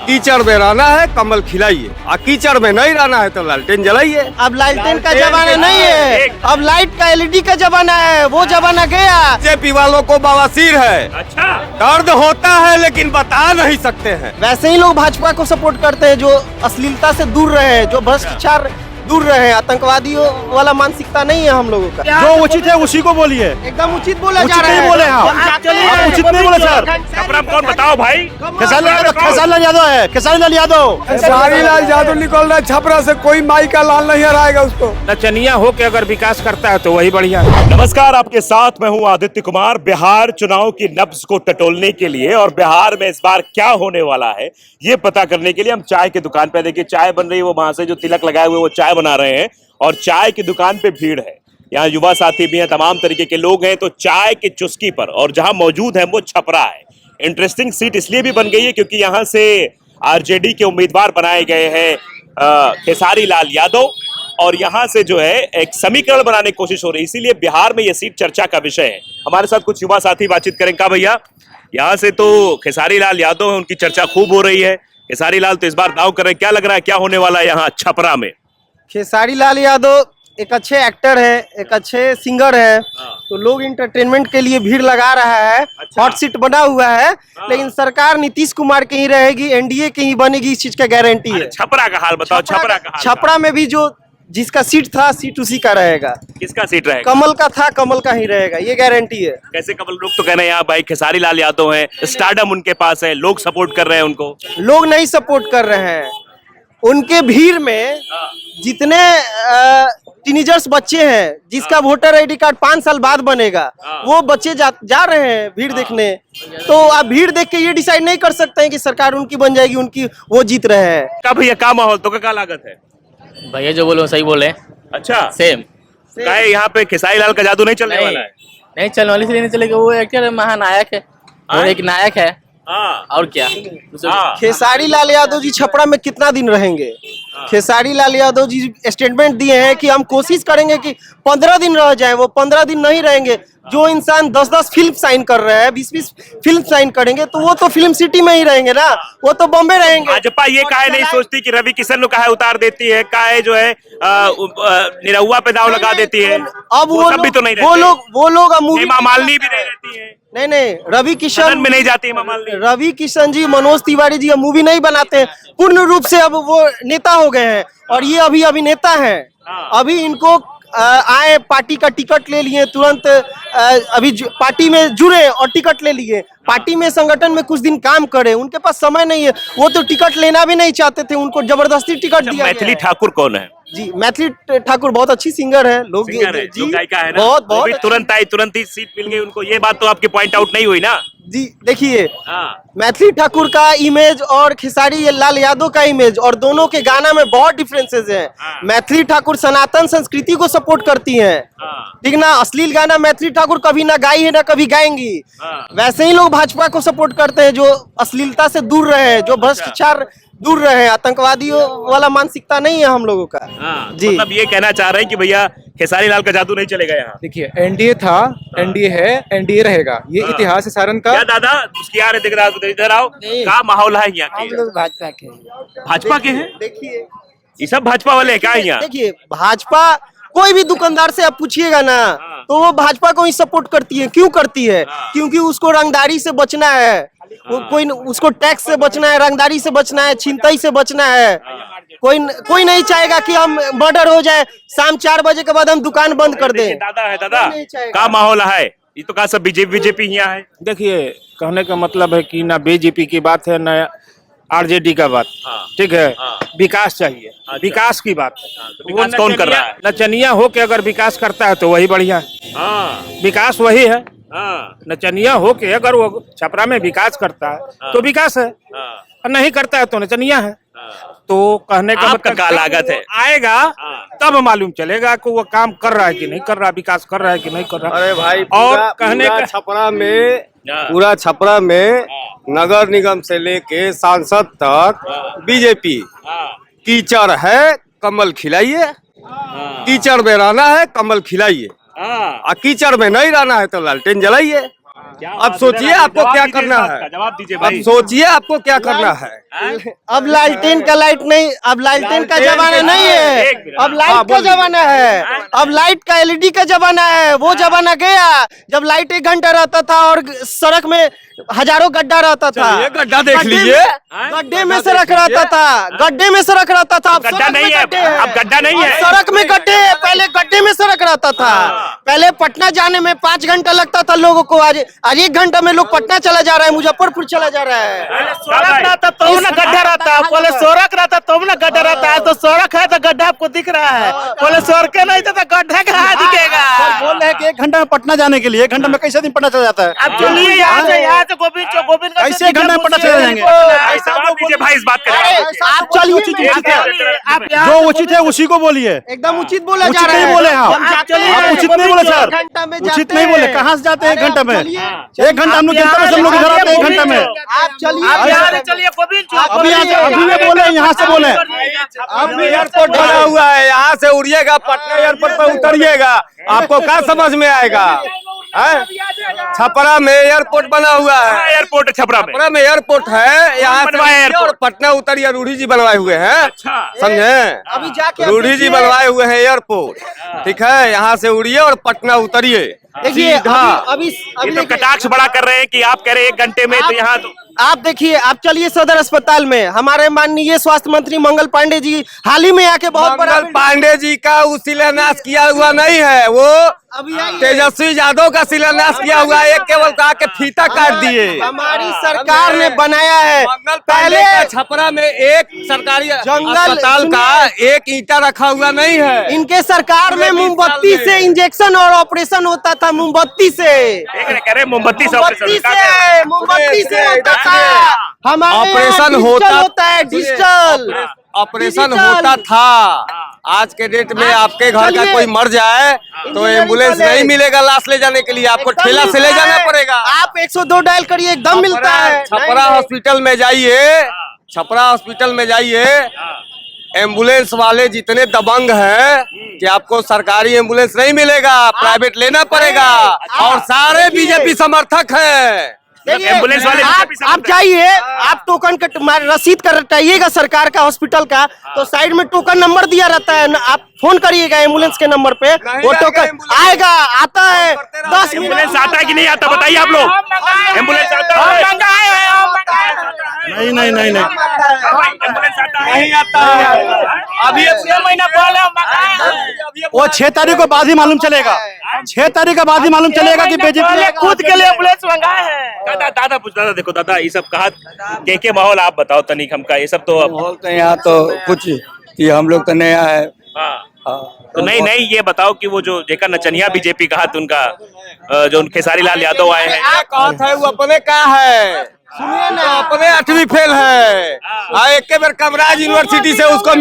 कीचड़ में रहना है कमल खिलाइए, और कीचड़ में नहीं रहना है तो लालटेन जलाइए। अब लालटेन का जमाना नहीं है, अब लाइट का एलईडी का जमाना है, वो जमाना गया। बीजेपी वालों को बवासीर है, अच्छा, दर्द होता है लेकिन बता नहीं सकते हैं। वैसे ही लोग भाजपा को सपोर्ट करते हैं जो अश्लीलता से दूर रहे, जो भ्रष्टाचार दूर रहे, आतंकवादियों वाला मानसिकता नहीं है हम लोगों का। जो उचित है उसी को बोलिए, एकदम उचित बोला जा उचित रहा नहीं है। बोले आप उचित नहीं बोले सर। छपरा में कौन बताओ भाई? खेसारी लाल यादव है, खेसारी लाल यादव। खेसारी लाल यादव निकल रहा है छपरा से, कोई माई का लाल नहीं हराएगा उसको। नचनिया हो के अगर विकास करता है तो वही बढ़िया। नमस्कार, आपके साथ मैं हूं आदित्य कुमार। बिहार चुनाव की नब्ज को टटोलने के लिए और बिहार में इस बार क्या होने वाला है ये पता करने के लिए हम चाय की दुकान पे, देखिए चाय बन रही है, वो वहां से जो तिलक लगाए हुए वो चाय बना रहे हैं और चाय की दुकान पे भीड़ है। यहाँ युवा साथी भी हैं, तमाम तरीके के लोग हैं। तो चाय की चुस्की पर और जहां मौजूद है वो छपरा है। इंटरेस्टिंग सीट इसलिए भी बन गई है क्योंकि यहाँ से आरजेडी के उम्मीदवार बनाए गए हैं खेसारी लाल यादव, और यहाँ से जो है एक समीकरण बनाने की कोशिश हो रही है, इसीलिए बिहार में यह सीट चर्चा का विषय है। हमारे साथ कुछ युवा साथी बातचीत करेंगे। का भैया, यहाँ से तो खेसारी लाल यादव है, उनकी चर्चा खूब हो रही है। खेसारी लाल तो इस बार दांव कर रहे हैं, क्या लग रहा है क्या होने वाला है यहाँ छपरा में? खेसारी लाल यादव एक अच्छे एक्टर है, एक अच्छे सिंगर है, तो लोग इंटरटेनमेंट के लिए भीड़ लगा रहा है। हॉट सीट बना हुआ है, लेकिन सरकार नीतीश कुमार की ही रहेगी, एनडीए की ही बनेगी, इस चीज का गारंटी है। छपरा का हाल बताओ, छपरा का हाल। छपरा में भी जो जिसका सीट था, सीट उसी का रहेगा। किसका सीट रहेगा? कमल का था, कमल का ही रहेगा, ये गारंटी है। कैसे कमल? लोग तो कह रहे हैं यहाँ भाई खेसारी लाल यादव हैं, स्टारडम उनके पास है, लोग सपोर्ट कर रहे हैं उनको। लोग नहीं सपोर्ट कर रहे हैं, उनके भीड़ में जितने टीनेजर्स बच्चे हैं जिसका वोटर आईडी कार्ड 5 साल बाद बनेगा, वो बच्चे जा रहे हैं भीड़ देखने। तो आप भीड़ देख के ये डिसाइड नहीं कर सकते हैं कि सरकार उनकी बन जाएगी, उनकी वो जीत रहे हैं। का भैया का माहौल तो क्या लागत है? भैया जो बोलो सही बोले। अच्छा, सेम क्या है यहाँ पे खेसारी लाल का जादू नहीं चलने वाला है? नहीं चलने वाली, इसलिए नहीं चलेगा। वो एक्टर महानायक है, वो एक नायक है। हाँ, और क्या? हाँ। खेसारी लाल यादव जी छपरा में कितना दिन रहेंगे? खेसारी लाल यादव जी स्टेटमेंट दिए हैं कि हम कोशिश करेंगे कि 15 दिन रह जाए, वो 15 दिन नहीं रहेंगे। जो इंसान 10-10 फिल्म साइन कर रहे हैं, 20-20 फिल्म साइन करेंगे, तो वो तो फिल्म सिटी में ही रहेंगे ना, वो तो बॉम्बे रहेंगे। भाजपा ये काहे नहीं सोचती कि रवि किशन को काहे उतार देती है, काहे जो है निरहुआ पे दाव लगा देती है? अब वो सब भी तो नहीं रहते। वो लोग अब मूवी हेमा मालिनी भी नहीं रहती है। नहीं, रवि किशन सदन में नहीं जाती हेमा मालिनी। रवि किशन जी, मनोज तिवारी जी अब मूवी नहीं बनाते हैं, पूर्ण रूप से अब वो नेता हो गए हैं, और ये अभी अभिनेता हैं। अभी इनको आए, पार्टी का टिकट ले लिए तुरंत, अभी पार्टी में जुड़े और टिकट ले लिए। पार्टी में, संगठन में कुछ दिन काम करे, उनके पास समय नहीं है, वो तो टिकट लेना भी नहीं चाहते थे, उनको जबरदस्ती टिकट दिया। मैथिली ठाकुर कौन है? जी, मैथिली ठाकुर बहुत अच्छी सिंगर है, लोग सिंगर है, जी, लोक गायिका है ना? बहुत वो भी बहुत तुरंत आई, तुरंत ही सीट मिल गई उनको। ये बात तो आपकी पॉइंट आउट नहीं हुई ना? जी। देखिए, हाँ। मैथिली ठाकुर का इमेज और खेसारी लाल यादव का इमेज, और दोनों के गाना में बहुत डिफरेंसेस हैं। हाँ। मैथिली ठाकुर सनातन संस्कृति को सपोर्ट करती हैं, हाँ। ठीक ना। अश्लील गाना मैथिली ठाकुर कभी ना गाई है, ना कभी गाएंगी। हाँ। वैसे ही लोग भाजपा को सपोर्ट करते हैं जो अश्लीलता से दूर रहे, जो भ्रष्टाचार दूर रहे, आतंकवादियों वाला मानसिकता नहीं है हम लोगों का। हाँ, जी। मतलब ये कहना चाह रहे हैं कि भैया खेसारी लाल का जादू नहीं चलेगा यहाँ। देखिए, एनडीए था, एनडीए है, एनडीए रहेगा, ये हाँ। इतिहास है सारण का। क्या दादा मुस्किया रहे, दिख रहा है, इधर आओ। क्या माहौल है यहाँ हम के? लोग भाजपा के भाजपा के हैं? देखिए, ये सब भाजपा वाले हैं क्या यहाँ? देखिए, भाजपा कोई भी दुकानदार से आप पूछिएगा ना, तो वो भाजपा को ही सपोर्ट करती है। क्यों करती है? क्योंकि उसको रंगदारी से बचना है, वो कोई उसको टैक्स से बचना है, रंगदारी से बचना है, छिनतई से बचना है। कोई नहीं चाहेगा कि हम मर्डर हो जाए, शाम 4 बजे के बाद हम दुकान बंद कर दें। दादा है दादा, नहीं चाहेगा। क्या माहौल है? ये तो कहा सब बीजेपी यहाँ है। देखिए, कहने का मतलब है कि ना बीजेपी की बात है, ना आरजेडी का बात। हाँ। ठीक है, हाँ। विकास चाहिए। अच्छा। विकास की बात है। तो विकास कौन कर रहा है? नचनिया हो के अगर विकास करता है तो वही बढ़िया है। हाँ, विकास वही है। हाँ, नचनिया हो के अगर वो छपरा में विकास करता है तो विकास है, हाँ, और नहीं करता है तो नचनिया है। हाँ। तो कहने का आपका मतलब क्या लागत है? आएगा हाँ। तब मालूम चलेगा कि वो काम कर रहा है कि नहीं कर रहा, विकास कर रहा है कि नहीं कर रहा। अरे भाई, और कहने का छपरा में, हाँ। पूरा छपरा में नगर निगम से लेके सांसद तक बीजेपी। हाँ, कीचड़ है कमल खिलाइए, हाँ, कीचड़ में रहना है कमल खिलाइए, हाँ। और कीचड़ में नहीं रहना है तो लालटेन जलाइए। अब सोचिए आपको क्या करना है, जवाब दीजिए अब भाई। सोचिए आपको क्या करना है। अब लालटेन का लाइट नहीं, अब लालटेन का लालटेन जमाना के नहीं है, एक मिनट, अब लाइट का जमाना है, अब लाइट का एलईडी का जमाना है। वो जमाना गया जब लाइट 1 घंटा रहता था और सड़क में हजारों गड्ढा रहता था। चलिए, गड्ढा देख गड्ढे लीजिए। में- गड्ढे में सड़क रहता था, गड्ढे में सड़क रहता था। अब गड्ढा सड़क में नहीं है, गड्ढे अब गड्ढा नहीं है। अब सड़क में गड्ढे हैं। पहले गड्ढे में सड़क रहता था। पहले पटना जाने में 5 घंटा लगता था लोगों को, आज 1 घंटा में लोग पटना चला जा रहा है, मुजफ्फरपुर चला जा रहा है। सड़क रहता तो ना गड्ढा रहता, पहले सड़क रहता तो ना गड्ढा रहता है। तो सड़क है तो गड्ढा आपको दिख रहा है, पहले सड़क नहीं था तो गड्ढा कहाँ दिखेगा। बोल रहे हैं कि 1 घंटा में पटना जाने के लिए 1 घंटा में कैसे दिन पटना चला जाता है? अब चलिए यहाँ से गोविंद ऐसे 1 घंटा में पटना चले जाएंगे। जवाब दीजिए भाई, इस बात का जवाब दीजिए। आप चलिए, जो उचित है उसी को बोलिए। एकदम उचित बोला जा उचित रहा है। नहीं बोले आप। हम चलिए, आप उचित नहीं बोले सर। 1 घंटा में उचित जाते नहीं बोले। हैं। कहाँ से जाते हैं 1 घंटा में? चलिए। 1 घंटा हम लोग जनता में सब लोग इधर आते हैं 1 घंटा में। आप चलिए, चलिए गोविंद अभी ये बोले, यहाँ से बोले। अब एयरपोर्ट बना हुआ है, यहाँ से उड़िएगा पटना एयरपोर्ट पर उतरिएगा, आपको क्या समझ में आएगा? हैं? छपरा में एयरपोर्ट बना हुआ है, एयरपोर्ट छपरा में। छपरा में एयरपोर्ट है, यहाँ से बनवाया उड़िए एयरपोर्ट? और पटना उतरिए। रूढ़ी जी बनवाए हुए हैं, अच्छा। समझे? अभी जाके आप रूढ़ी जी देखिए। बनवाए हुए हैं एयरपोर्ट, ठीक है? यहाँ से उड़िए और पटना उतरिए। देखिए सीधा। अभी ये तो देखिए, कटाक्ष बड़ा कर रहे हैं कि आप कह रहे हैं 1 घंटे में, तो यहाँ तो आप देखिए, आप चलिए सदर अस्पताल में, हमारे माननीय स्वास्थ्य मंत्री मंगल पांडे जी हाल ही में आके बहुत बड़ा मंगल पांडे जी का उस शिलान्यास किया हुआ नहीं है, वो अभी आई है। तेजस्वी यादव का शिलान्यास किया हुआ है। एक केवल कहा के फीता काट दिए। हमारी सरकार ने बनाया है। मंगल पहले पांडे का छपरा में एक सरकारी जंगल- अस्पताल का एक ईंटा रखा हुआ नहीं है। इनके सरकार में मोमबत्ती से इंजेक्शन और ऑपरेशन होता था, मोमबत्ती से, कह रहे हैं मोमबत्ती से मोमबत्ती ऑपरेशन। से, मोमबत्ती से होता था। हमारे ऑपरेशन होता है डिजिटल ऑपरेशन डिजिटल। होता था। आज के डेट में आपके घर का चलिए। कोई मर जाए तो इंजीनियरिंग एम्बुलेंस कॉलेज। नहीं मिलेगा लाश ले जाने के लिए, आपको एकदम ठेला से ले मिलता जाना है। पड़ेगा। आप 102 डायल करिए, एकदम मिलता है। छपरा हॉस्पिटल में जाइए, छपरा हॉस्पिटल में जाइए, एम्बुलेंस वाले जितने दबंग हैं कि आपको सरकारी एम्बुलेंस नहीं मिलेगा, प्राइवेट लेना पड़ेगा। और सारे बीजेपी समर्थक हैं। देखिए, एम्बुलेंस वाले आप जाइए, आप टोकन का रसीद कटाइएगा सरकार का हॉस्पिटल का, तो साइड में टोकन नंबर दिया रहता है, आप फोन करिएगा एम्बुलेंस के नंबर पे, वो आएगा टोकन एम्बुलेंस। आएगा, आता है 10 मिनट। एम्बुलेंस आता है कि नहीं आता, बताइए आप लोग। एम्बुलेंस आता है? नहीं नहीं नहीं नहीं एम्बुलेंस आता है? नहीं आता है। अभी 6 महीना वो 6 तारीख को बाद ही मालूम चलेगा। 6 तारीख के बाद ही मालूम चलेगा कि बीजेपी खुद के लिए एम्बुलेंस मंगाए हैं। दादा पूछ दादा, देखो दादा, ये सब कहा के माहौल आप बताओ तनिक हमका, ये सब तो अब बोलते हैं यहाँ तो कुछ कि हम लोग तो नया है। तो नहीं ये बताओ कि वो जो जेकर नचनिया बीजेपी कहा तो उनका जो खेसारी लाल यादव आए हैं, कहा था वो अपने का है, सुनिए ना, अपने 8वीं फेल है। एक के बार कमराज यूनिवर्सिटी से उसको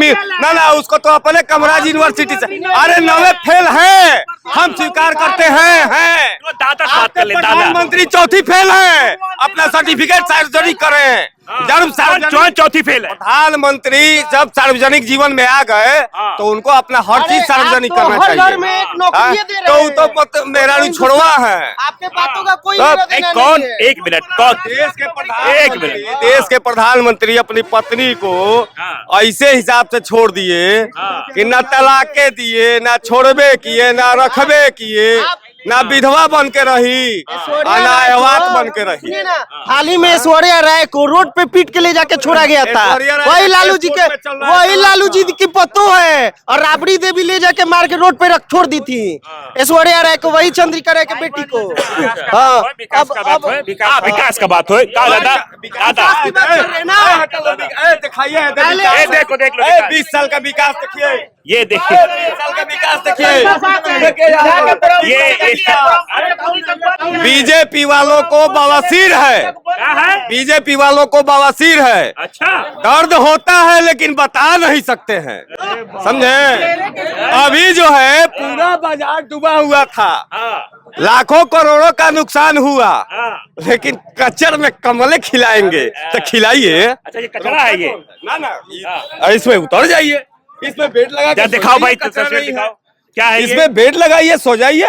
ना उसको तो अपने कमराज यूनिवर्सिटी से, अरे 9वें फेल है, हम स्वीकार करते हैं। दादा बात कर ले दादा। प्रधानमंत्री 4थी फेल है, अपना सर्टिफिकेट सार्वजनिक करें। जब चौथी फेल है। प्रधानमंत्री जब सार्वजनिक जीवन में आ गए तो उनको अपना हर चीज सार्वजनिक आप तो करना हर घर चाहिए। में एक नौकरी दे तो रहे वो हैं। तो मेरा छोड़वा है। आपके बातों का कोई तब लेना देना कौन, नहीं है। 1 मिनट, कौन देश के प्रधानमंत्री अपनी पत्नी को ऐसे हिसाब से छोड़ दिए कि न तलाके दिए, न छोड़बे किए, न रखबे किए, ना विधवा बन के रही, ना अवात बन के रही। सुनिए ना, हाल ही में ऐश्वर्या राय को रोड पे पीट के ले जाके छोड़ा गया था। ऐश्वर्या राय वही लालू जी के, एयरपोर्ट पे चल रहा है, वही लालू जी की पतो है, और राबड़ी देवी ले जाके मार के रोड पे रख छोड़ दी थी ऐश्वर्या राय को, वही चंद्रिका राय के बेटी को। हाँ, विकास का बात है, विकास का बात है। कहा दादा, दादा की बात कर रहे हैं ना। दिखाइए, देखो देख लो 20 साल का विकास देखिए, ये देखिए 20 साल का विकास देखिए। ये बीजेपी वालों को बवासीर है, क्या है? बीजेपी वालों को बवासीर है। अच्छा, दर्द होता है लेकिन बता नहीं सकते हैं, समझे? अभी जो है पूरा बाजार डूबा हुआ था, लाखों करोड़ों का नुकसान हुआ, लेकिन कचर में कमले खिलाएंगे तो खिलाइए। अच्छा ये कचरा है ये। ना इसमें उतर जाइए, इसमें बेड लगा के दिखाओ भाई, कचरा तस्वीर नहीं है। दिखाओ, क्या है ये? इसमें बेड लगाइए, सो जाइए।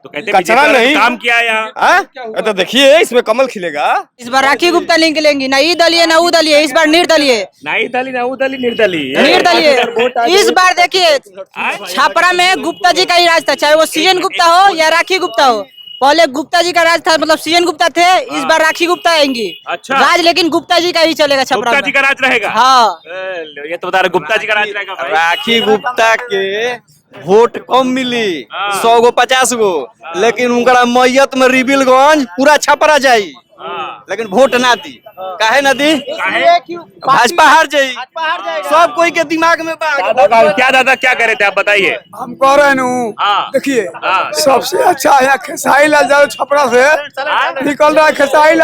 तो कहते कचरा बीजेपी वाले नहीं। काम किया है यहाँ। हाँ? तो देखिए इसमें कमल खिलेगा। इस बार राखी गुप्ता नहीं निकलेंगी, ना ई दलीय ना ऊ दलीय, इस बार निर्दलीय नहीं दली निर्दली निर्दलीय। इस बार देखिए छापरा में गुप्ता जी का ही राज था, चाहे वो सीएन गुप्ता हो या राखी गुप्ता हो। पहले गुप्ता जी का राज था, मतलब सीएन गुप्ता थे, इस बार राखी गुप्ता आएंगी। अच्छा। राज लेकिन गुप्ता जी का ही चलेगा छपरा गुप्ता जी में। का राज रहेगा। हाँ ये तो बता रहे गुप्ता जी का राज रहेगा भाई। राखी गुप्ता के वोट कम मिली, हाँ। 100 गो 50 गो, लेकिन उनका मैयत में रिबिलगंज पूरा छपरा जाई, हाँ। लेकिन वोट ना दी। काहे ना दी? भाजपा हार जाई, सब कोई के दिमाग में क्या दादा क्या कह रहे थे आप बताइए। हम कह रहे हैं हाँ। देखिए हाँ। सबसे अच्छा है खेसारी लाल यादव छपरा से निकल रहा है। खेसारी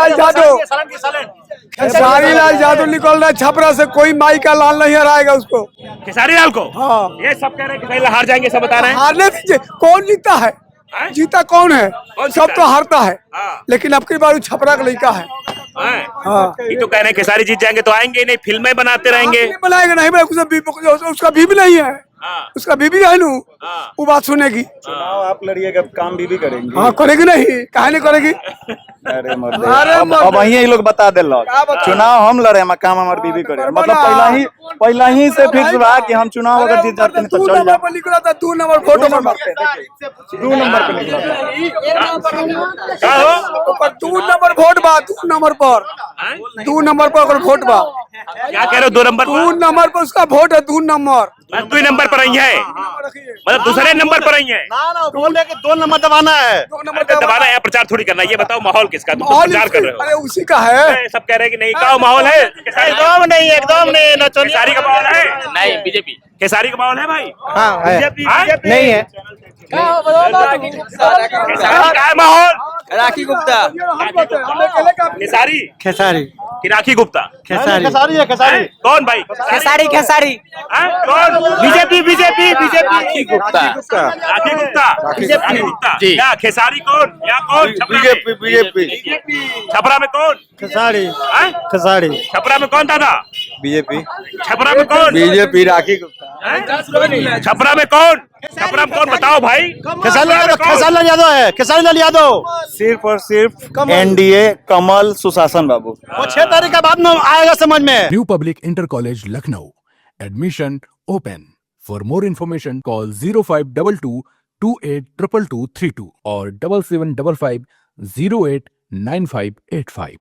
लाल यादव निकल रहा है छपरा से, कोई माई का लाल नहीं हराएगा उसको। खेसारी लाल को। हाँ। ये सब कह रहे हैं खेसारी लाल हार जाएंगे, सब बता रहे हैं। हारने दीजिए, कौन जीता है? हैं? जीता कौन है? कौन सब जीता तो है? हारता है, हाँ। लेकिन अब की बार वो छपरा का लड़का है। हैं? हाँ। ये तो कह रहे हैं खेसारी जीत जाएंगे तो आएंगे ही नहीं, फिल्में बनाते रहेंगे। नहीं बनाएगा, नहीं बनाएगा, उसका बीबी नहीं है। हाँ। उसका बीबी है नू, हाँ। वो बात सुनेगी। चुनाव आप लड़िएगा, काम भी करेंगे। हाँ करेगी, नहीं काहे नहीं करेगी। अरे मर्द, अरे अब मर्द। वही लोग बता देलक क्या बता? चुनाव हम लड़े, हम काम हमार बीबी करे। पर मतलब बना। पहला ही से फिक्स बा कि हम चुनाव अगर जीत जाते हैं तो 2 चल नंबर जाए। पर निकला था, 2 नंबर फोटो पर मारते। 2 नंबर पे निकला था। क्या हो? 2 नंबर वोट बा, 2 नंबर पर, हैं? 2 नंबर पर ओकर वोट बा। क्या कह रहे हो? 2 नंबर 2 नंबर पर उसका वोट है, 2 नंबर। 2 नंबर पर आई है, मतलब दूसरे नंबर पर आई है। बोले कि 2 नंबर दबाना है। 2 नंबर अरे दबाना है, प्रचार थोड़ी करना है। ये बताओ माहौल किसका, तुम तो माहौल प्रचार कर रहे हो। अरे उसी का है। अरे सब कह रहे हैं कि नहीं, का माहौल है? एकदम नहीं, एकदम नहीं। नचनिया खेसारी का माहौल है? नहीं बीजेपी। खेसारी का माहौल है भाई? हाँ है। बीजेपी नहीं है। खेसारी का है माहौल? राखी गुप्ता, खेसारी खेसारी, कि राखी गुप्ता? खेसारी, खेसारी है, खेसारी। हैं? कौन भाई? खेसारी खेसारी हैं? कौन? बीजेपी बीजेपी बीजेपी राखी गुप्ता। राखी गुप्ता। राखी गुप्ता। जी। क्या खेसारी कौन या कौन? छपरा में? बीजेपी छपरा में कौन? खेसारी, हैं? खेसारी, छपरा में कौन दादा? बीजेपी छपरा में कौन? बीजेपी राखी गुप्ता। हैं? छपरा में कौन? छपरा में कौन बताओ भाई? खेसारी लाल यादव है, खेसारी लाल यादव। सिर्फ और सिर्फ एनडीए, कमल, सुशासन बाबू। वो 6 तारीख के बाद में आएगा समझ में। New Public Inter College Lucknow. Admission open. For more information, call 0522 282232 or 7755 089585.